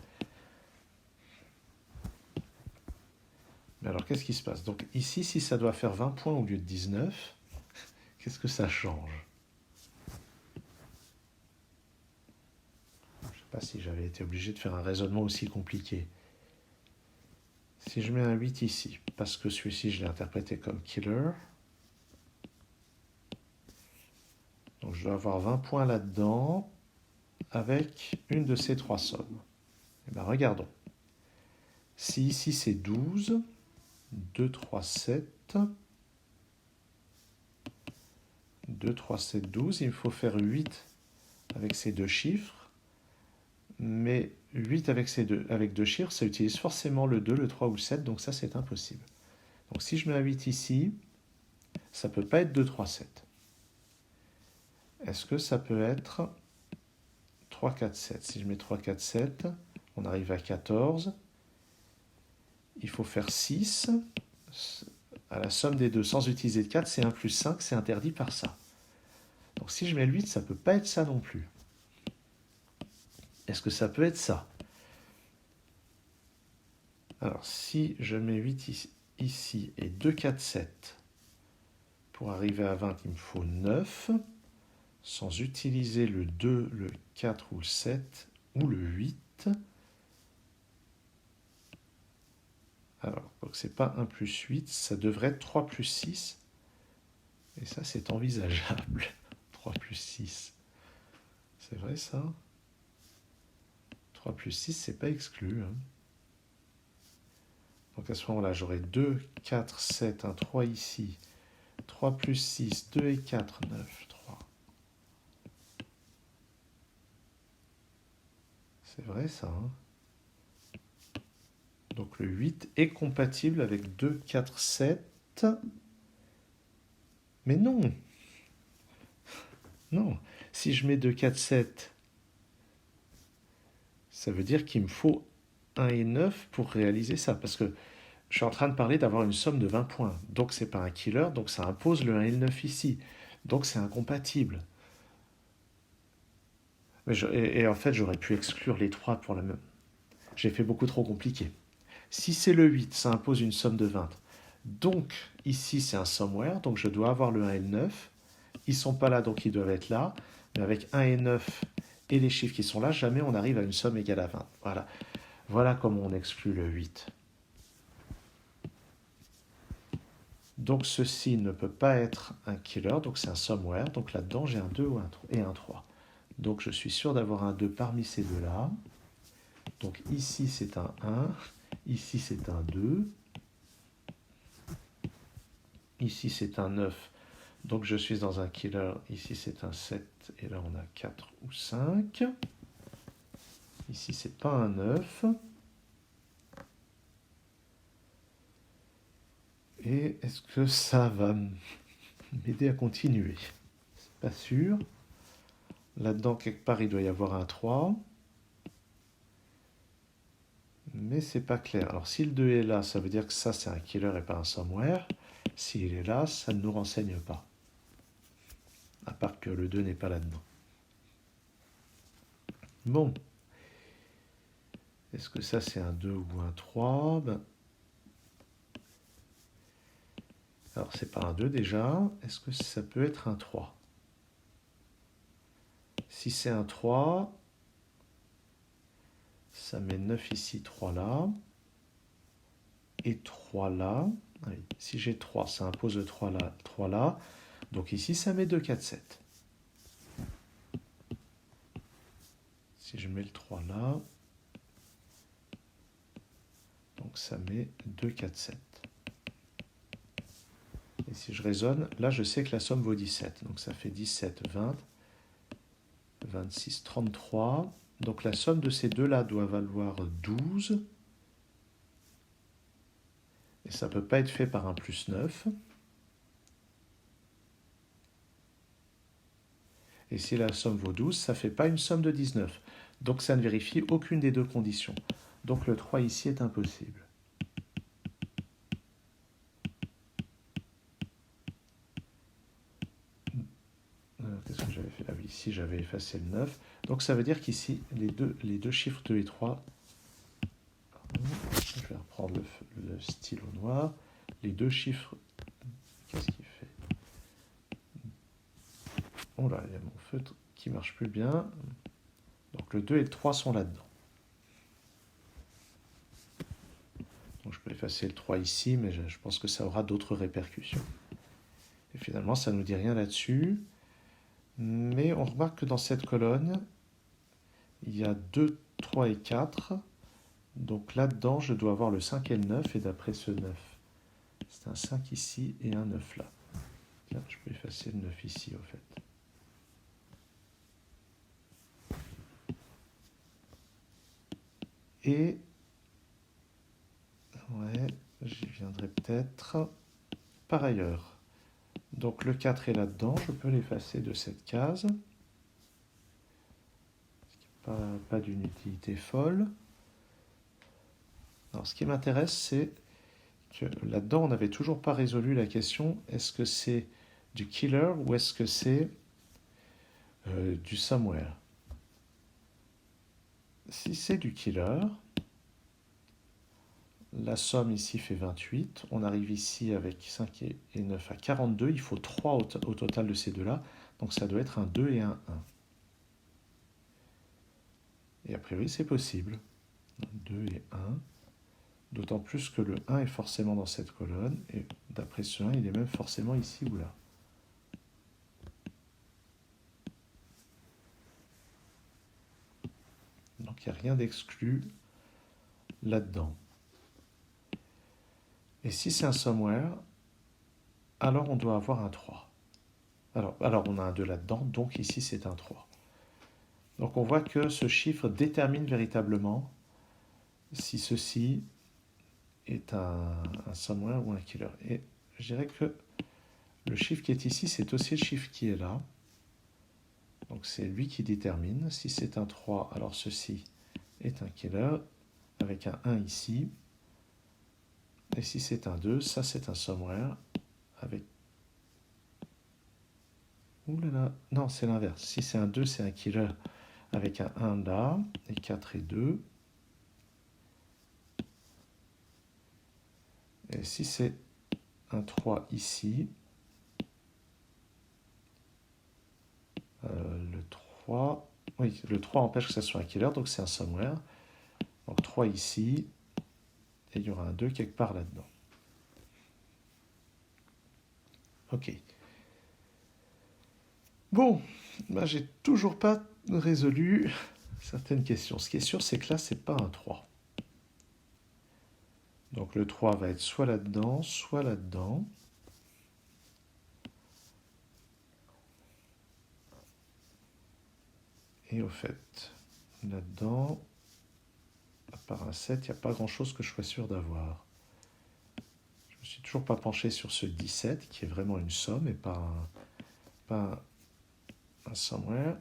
Mais alors, qu'est-ce qui se passe? Donc ici, si ça doit faire 20 points au lieu de 19, qu'est-ce que ça change? Je ne sais pas si j'avais été obligé de faire un raisonnement aussi compliqué. Si je mets un 8 ici, parce que celui-ci, je l'ai interprété comme killer, donc je dois avoir 20 points là-dedans, avec une de ces trois sommes. Et bien regardons. Si ici c'est 12, 2, 3, 7, 2, 3, 7, 12, il me faut faire 8 avec ces deux chiffres, mais 8 avec deux chiffres, ça utilise forcément le 2, le 3 ou le 7, donc ça c'est impossible. Donc si je mets un 8 ici, ça ne peut pas être 2, 3, 7. Est-ce que ça peut être 3, 4, 7? Si je mets 3, 4, 7, on arrive à 14. Il faut faire 6. À la somme des deux, sans utiliser de 4, c'est 1 plus 5, c'est interdit par ça. Donc si je mets le 8, ça ne peut pas être ça non plus. Est-ce que ça peut être ça? Alors si je mets 8 ici et 2, 4, 7, pour arriver à 20, il me faut 9, sans utiliser le 2, le 4 ou le 7 ou le 8. Alors, donc c'est pas 1 plus 8, ça devrait être 3 plus 6. Et ça, c'est envisageable. 3 plus 6. C'est vrai ça? 3 plus 6, c'est pas exclu. Hein. Donc à ce moment-là, j'aurai 2, 4, 7, 1, 3 ici. 3 plus 6, 2 et 4, 9, 3. C'est vrai ça. Hein. Donc le 8 est compatible avec 2, 4, 7. Mais non! Non. Si je mets 2, 4, 7, ça veut dire qu'il me faut 1 et 9 pour réaliser ça. Parce que je suis en train de parler d'avoir une somme de 20 points. Donc c'est pas un killer, donc ça impose le 1 et le 9 ici. Donc c'est incompatible. Et en fait, j'aurais pu exclure les 3 pour la même. J'ai fait beaucoup trop compliqué. Si c'est le 8, ça impose une somme de 20. Donc ici c'est un somewhere, donc je dois avoir le 1 et le 9. Ils ne sont pas là, donc ils doivent être là. Mais avec 1 et 9 et les chiffres qui sont là, jamais on arrive à une somme égale à 20. Voilà. Voilà comment on exclut le 8. Donc ceci ne peut pas être un killer, donc c'est un somewhere. Donc là-dedans, j'ai un 2 et un 3. Donc je suis sûr d'avoir un 2 parmi ces deux-là. Donc ici c'est un 1, ici c'est un 2, ici c'est un 9. Donc je suis dans un killer, ici c'est un 7, et là on a 4 ou 5. Ici c'est pas un 9. Et est-ce que ça va m'aider à continuer? C'est pas sûr. Là-dedans, quelque part, il doit y avoir un 3. Mais c'est pas clair. Alors si le 2 est là, ça veut dire que ça c'est un killer et pas un somewhere. S'il est là, ça ne nous renseigne pas. À part que le 2 n'est pas là-dedans. Bon. Est-ce que ça c'est un 2 ou un 3? Alors c'est pas un 2 déjà. Est-ce que ça peut être un 3? Si c'est un 3, ça met 9 ici, 3 là. Et 3 là. Oui. Si j'ai 3, ça impose le 3 là, 3 là. Donc ici, ça met 2, 4, 7. Si je mets le 3 là, donc ça met 2, 4, 7. Et si je raisonne, là je sais que la somme vaut 17. Donc ça fait 17, 20, 26, 33. Donc la somme de ces deux-là doit valoir 12. Et ça ne peut pas être fait par un plus 9. Et si la somme vaut 12, ça ne fait pas une somme de 19. Donc ça ne vérifie aucune des deux conditions. Donc le 3 ici est impossible. Qu'est-ce que j'avais fait? Ah oui, ici j'avais effacé le 9. Donc ça veut dire qu'ici, les deux chiffres 2 et 3, je vais reprendre le stylo noir, les deux chiffres, qu'est-ce qu'il fait? Oh là, il y a mon feutre qui marche plus bien. Donc le 2 et le 3 sont là-dedans. Donc je peux effacer le 3 ici, mais je pense que ça aura d'autres répercussions. Et finalement, ça ne nous dit rien là-dessus. Mais on remarque que dans cette colonne, il y a 2, 3 et 4. Donc là-dedans, je dois avoir le 5 et le 9. Et d'après ce 9, c'est un 5 ici et un 9 là. Tiens, je peux effacer le 9 ici, au fait. Et, ouais, j'y viendrai peut-être. Par ailleurs, donc le 4 est là-dedans, je peux l'effacer de cette case. Pas d'une utilité folle. Alors ce qui m'intéresse, c'est que là-dedans, on n'avait toujours pas résolu la question, est-ce que c'est du killer ou est-ce que c'est du somewhere? Si c'est du killer, la somme ici fait 28. On arrive ici avec 5 et 9 à 42. Il faut 3 au total de ces deux-là. Donc ça doit être un 2 et un 1. Et a priori, c'est possible. 2 et 1. D'autant plus que le 1 est forcément dans cette colonne. Et d'après ce 1, il est même forcément ici ou là. Donc il n'y a rien d'exclu là-dedans. Et si c'est un somewhere, alors on doit avoir un 3. Alors on a un 2 là-dedans, donc ici c'est un 3. Donc on voit que ce chiffre détermine véritablement si ceci est un somewhere ou un killer. Et je dirais que le chiffre qui est ici, c'est aussi le chiffre qui est là. Donc c'est lui qui détermine. Si c'est un 3, alors ceci est un killer, avec un 1 ici. Et si c'est un 2, ça c'est un somewhere, avec... Ouh là là, non c'est l'inverse. Si c'est un 2, c'est un killer, avec un 1 là, et 4 et 2. Et si c'est un 3 ici, le 3... Oui, le 3 empêche que ça soit un killer, donc c'est un somewhere. Donc 3 ici, et il y aura un 2 quelque part là-dedans. Ok. Bon, ben, j'ai toujours pas résolu certaines questions. Ce qui est sûr, c'est que là, c'est pas un 3. Donc le 3 va être soit là-dedans, soit là-dedans. Et au fait, là-dedans, à part un 7, il n'y a pas grand-chose que je sois sûr d'avoir. Je me suis toujours pas penché sur ce 17, qui est vraiment une somme et pas un somewhere.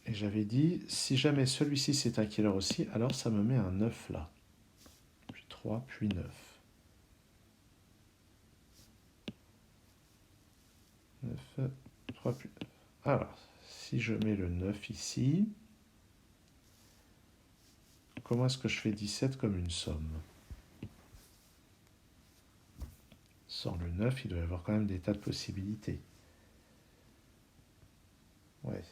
Et j'avais dit, si jamais celui-ci c'est un killer aussi, alors ça me met un 9 là. Puis 3, puis 9. 9, 3, puis 9. Alors, si je mets le 9 ici, comment est-ce que je fais 17 comme une somme? Sans le 9, il doit y avoir quand même des tas de possibilités. Ouais.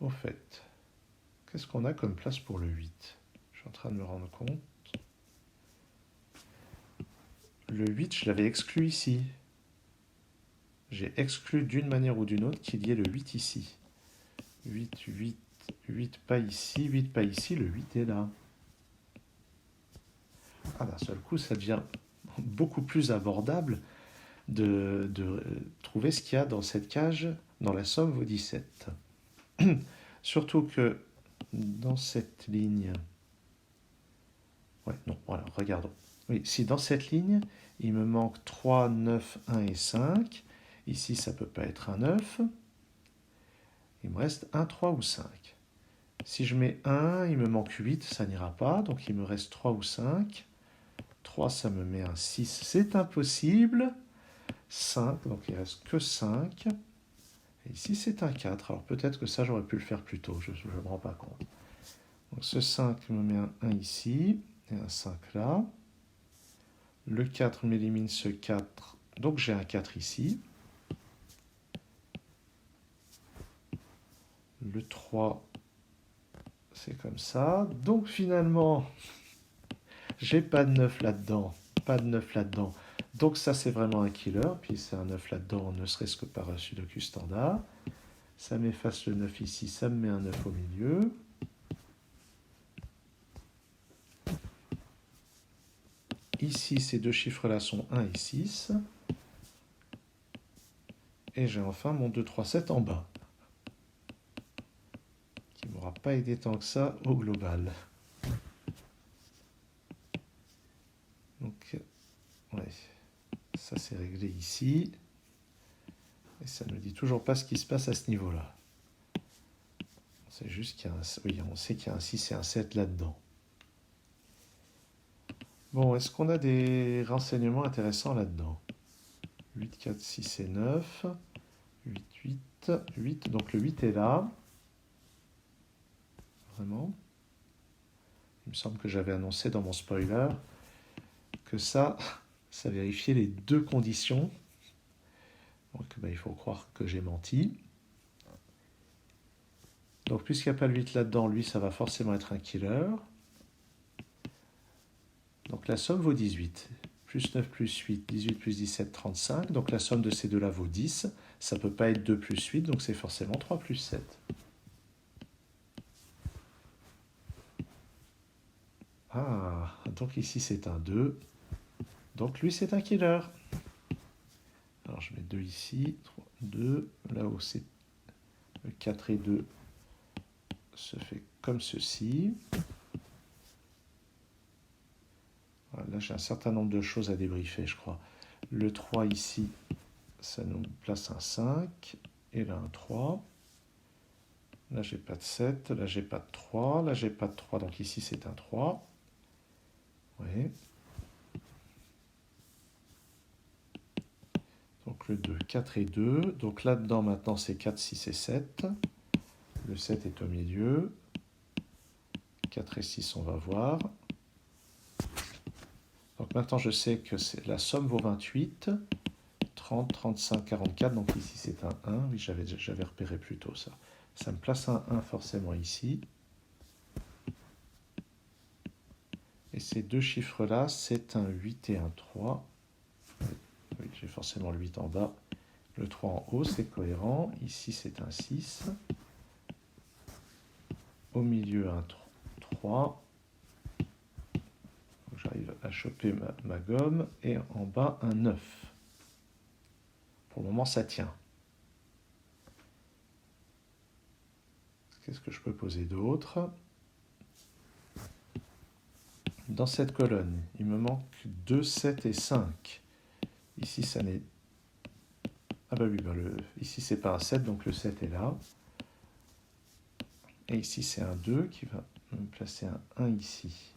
Au fait, qu'est-ce qu'on a comme place pour le 8? Je suis en train de me rendre compte. Le 8, je l'avais exclu ici. J'ai exclu d'une manière ou d'une autre qu'il y ait le 8 ici. 8, 8, 8 pas ici, 8 pas ici, le 8 est là. Ah, d'un seul coup, ça devient beaucoup plus abordable de trouver ce qu'il y a dans cette cage, dans la somme vaut 17. Surtout que dans cette ligne... Ouais, non, voilà, regardons. Oui, si dans cette ligne, il me manque 3, 9, 1 et 5, ici ça ne peut pas être un 9, il me reste 1, 3 ou 5. Si je mets 1, il me manque 8, ça n'ira pas, donc il me reste 3 ou 5. 3, ça me met un 6, c'est impossible. 5, donc il ne reste que 5. Et ici, c'est un 4. Alors peut-être que ça, j'aurais pu le faire plus tôt, je ne me rends pas compte. Donc ce 5 me met un 1 ici, et un 5 là. Le 4 m'élimine ce 4, donc j'ai un 4 ici. Le 3, c'est comme ça. Donc finalement, j'ai pas de 9 là-dedans. Pas de 9 là-dedans. Donc ça, c'est vraiment un killer. Puis c'est un 9 là-dedans, ne serait-ce que par un sudoku standard. Ça m'efface le 9 ici, ça me met un 9 au milieu. Ici, ces deux chiffres-là sont 1 et 6. Et j'ai enfin mon 2, 3, 7 en bas. Qui ne m'aura pas aidé tant que ça au global. Donc, ouais, ça c'est réglé ici. Et ça ne me dit toujours pas ce qui se passe à ce niveau-là. C'est juste qu'il y a un... Oui, on sait qu'il y a un 6 et un 7 là-dedans. Bon, est-ce qu'on a des renseignements intéressants là-dedans? 8, 4, 6 et 9. 8, 8, 8. Donc le 8 est là. Vraiment. Il me semble que j'avais annoncé dans mon spoiler que ça vérifiait les deux conditions. Donc ben, il faut croire que j'ai menti. Donc puisqu'il n'y a pas le 8 là-dedans, lui, ça va forcément être un killer. Donc la somme vaut 18. Plus 9 plus 8, 18 plus 17, 35. Donc la somme de ces deux-là vaut 10. Ça ne peut pas être 2 plus 8, donc c'est forcément 3 plus 7. Ah, donc ici c'est un 2. Donc lui c'est un killer. Alors je mets 2 ici, 3, 2. Là-haut c'est le 4 et 2 se fait comme ceci. là j'ai un certain nombre de choses à débriefer, je crois. Le 3 ici, ça nous place un 5, et là un 3. Là j'ai pas de 7, là j'ai pas de 3, là j'ai pas de 3, donc ici c'est un 3. Oui. Donc le 2, 4 et 2. Donc là-dedans maintenant c'est 4, 6 et 7. Le 7 est au milieu. 4 et 6 on va voir. Donc maintenant je sais que la somme vaut 28. 30, 35, 44. Donc ici c'est un 1. Oui, j'avais repéré plus tôt ça. Ça me place un 1 forcément ici. Et ces deux chiffres-là, c'est un 8 et un 3. Oui, j'ai forcément le 8 en bas. Le 3 en haut, c'est cohérent. Ici, c'est un 6. Au milieu, un 3. J'arrive à choper ma gomme. Et en bas, un 9. Pour le moment, ça tient. Qu'est-ce que je peux poser d'autre? Dans cette colonne, il me manque 2, 7 et 5. Ici, ça n'est... Ah bah oui, ici, c'est pas un 7, donc le 7 est là. Et ici, c'est un 2 qui va me placer un 1 ici.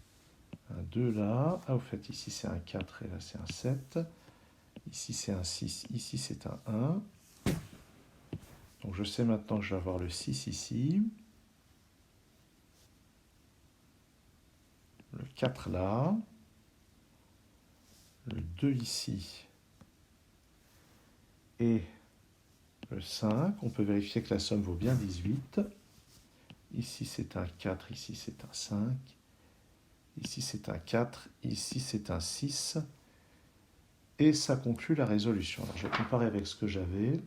Un 2 là. Ah, au fait, ici, c'est un 4 et là, c'est un 7. Ici, c'est un 6. Ici, c'est un 1. Donc, je sais maintenant que je vais avoir le 6 ici. Le 4 là. Le 2 ici. Et le 5. On peut vérifier que la somme vaut bien 18. Ici, c'est un 4. Ici, c'est un 5. Ici, c'est un 4. Ici, c'est un 6. Et ça conclut la résolution. Alors, je vais comparer avec ce que j'avais.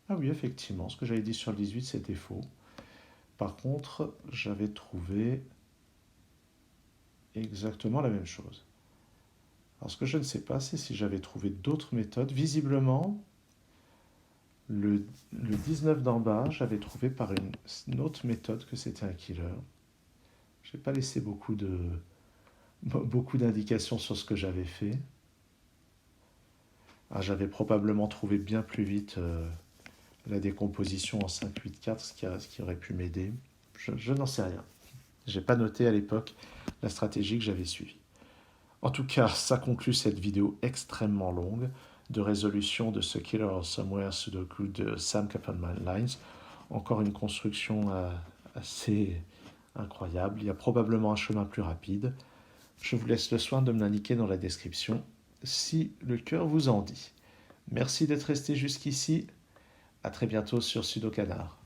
Ah oui, effectivement, ce que j'avais dit sur le 18, c'était faux. Par contre, j'avais trouvé exactement la même chose. Alors, ce que je ne sais pas, c'est si j'avais trouvé d'autres méthodes. Visiblement, le 19 d'en bas, j'avais trouvé par une autre méthode que c'était un killer. Je n'ai pas laissé beaucoup d'indications sur ce que j'avais fait. Ah, j'avais probablement trouvé bien plus vite la décomposition en 5, 8, 4, ce qui aurait pu m'aider. Je n'en sais rien. Je n'ai pas noté à l'époque la stratégie que j'avais suivie. En tout cas, ça conclut cette vidéo extrêmement longue de résolution de ce Killer of Somewhere Sudoku de Sam Kaplan-Mines. Encore une construction assez incroyable. Il y a probablement un chemin plus rapide. Je vous laisse le soin de me l'indiquer dans la description si le cœur vous en dit. Merci d'être resté jusqu'ici. À très bientôt sur Sudokanar.